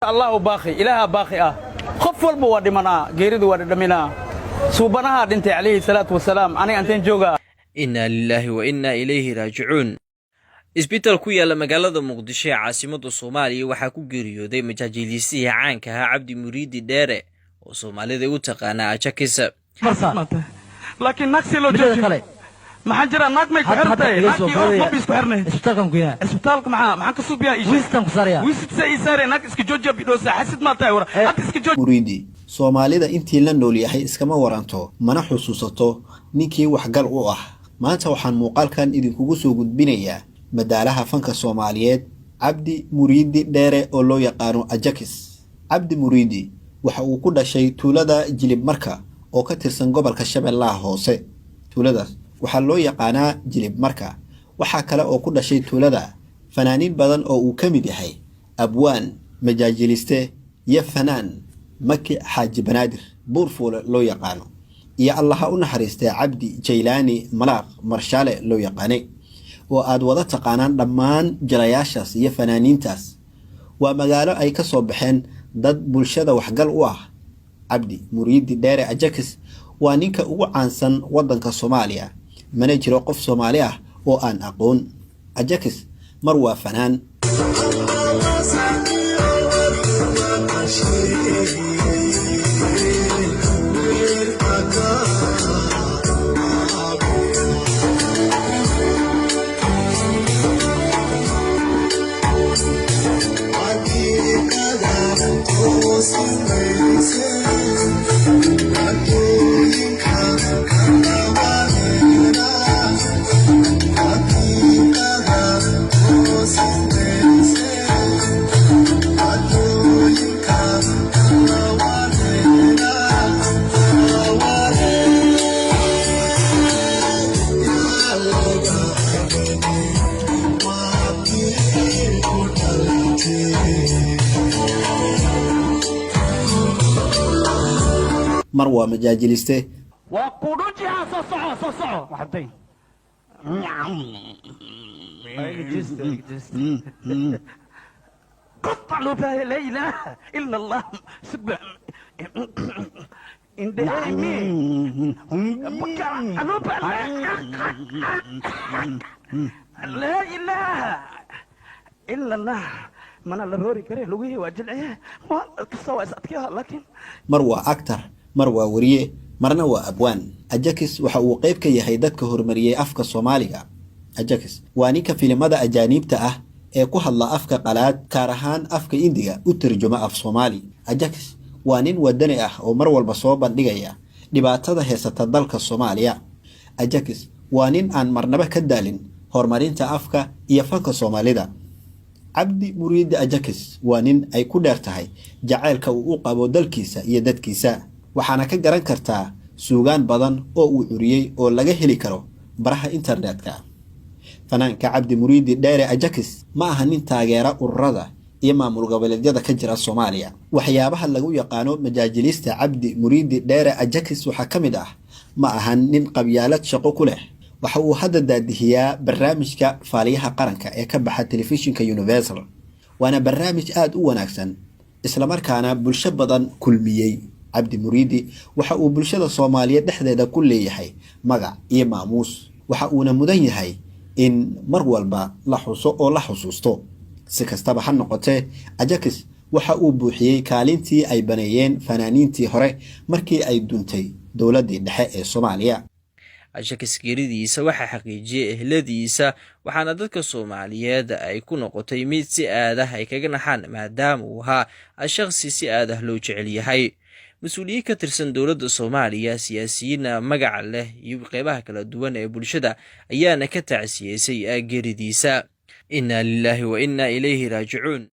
الله باقي إله باقي خف والبو دمنا غيرد ودمنا سبحانه دنت عليه الصلاة والسلام أنا أنتين جوجا إنا لله وإنا إليه راجعون. isbitaal ku yaala magaalada Muqdisho ee caasimadda Soomaaliya waxa ku geeriyooday majaajiliisihii caanka ah Cabdi Muriidi Dheere oo Soomaalida u taqaana Ajakis. laakiin naqsi loo jeedo maxaa jira naq may ku xirtay naqi ma bisku xirnay isbitaalka maxaa ka suubiyaa wistan ku saariya wisit say saare naq iska joojiya bidoosa xasid ma tahay war hada iska joojiya Muriidi Soomaalida intii la nool yahay iskama waranto mana xusuusato ninkii waxgal u ah maanta waxaan muuqaalkan idinkugu soo gudbinayaa madaalaha fanka Soomaaliyeed Cabdi Muriidi Dheere oo loo yaqaano Ajakis. Cabdi Muriidi waxa uu ku dhashay tuulada Jilib Marka oo ka tirsan gobolka Shabeellaha Hoose. tuuladaas waxa loo yaqaanaa Jilib Marka waxa kale oo ku dhashay tuulada fanaaniin badan oo uu kamid yahay abwaan majaajiliste iyo fanaan Maki Xaaji Banaadir Buurfuule loo yaqaano iyo Allah u naxariistay Cabdi Jaylaani Malaaq Marshaale loo yaqaanay oo aad wada taqaanaan dhammaan jalayaashaas iyo fanaaniintaas waa magaalo ay ka soo baxeen dad bulshada waxgal u ah. Cabdi Muriidi Dheere Ajakis waa ninka ugu caansan wadanka Soomaaliya mana jiro qof Soomaali ah oo aan aqoon. Ajakis mar waa fanaan mar waa majaajiliste وقودوجها صصعو وحدين قطع له لا إله إلا الله سبح لا إله إلا الله من الله كره لويه وجلعه والقصة واسأتكيها لكن mar waa actor mar waa wariye marna waa abwaan. Ajakis waxa uu qayb ka yahay dadka horumariyay afka Soomaaliga. Ajakis waa ninka filimada ajaanibta ah ee ku hadla afka qalaad gaar ahaan afka Indiga u tarjuma af Soomaali. Ajakis waa nin wadani ah oo mar walba soo bandhigaya dhibaatada heysata dalka Soomaaliya. Ajakis waa nin aan marnaba ka daalin horumarinta afka iyo fanka Soomaalida. Cabdi Muriidi Ajakis waa nin ay ku dheer tahay jacaylka uu u qabo dalkiisa iyo dadkiisa waxaana ka garan kartaa suugaan badan oo uu curiyay oo laga heli karo baraha internetka. Fanaanka Cabdi Muriidi Dheere Ajakis ma aha nin taageera ururada iyo maamul goboleedyada ka jira Soomaaliya. waxyaabaha lagu yaqaano majaajilista Cabdi Muriidi Dheere Ajakis waxa kamid ah ma aha nin qabyaalad shaqo ku leh. waxa uu hadda daadihiyaa barnaamijka Faaliyaha Qaranka ee ka baxa telefishinka Universal waana barnaamij aad u wanaagsan isla markaana bulsho badan kulmiyay. Cabdi Muriidi waxa uu bulshada Soomaaliyeed dhexdeeda ku leeyahay magac iyo maamuus waxa uuna mudan yahay in mar walba la xuso oo la xusuusto. si kastaba ha noqotee Ajakis waxa uu buuxiyay kaalintii ay baneeyeen fanaaniintii hore markii ay duntay dawladda dhexe ee Soomaaliya. Ajakis geeridiisa waxa xaqiijiyay ehladiisa waxaana dadka Soomaaliyeed ay ku noqotay mid si aad ah ay kaga naxaan maadaama uu ahaa shakhsi si aad ah loo jecel yahay. مسؤولية كترسن دولة الصومالية سياسيين مقع له يبقى كلا دوان بلشدة أيانا كتعسيسي أجريديسا. إنا لله وإنا إليه راجعون.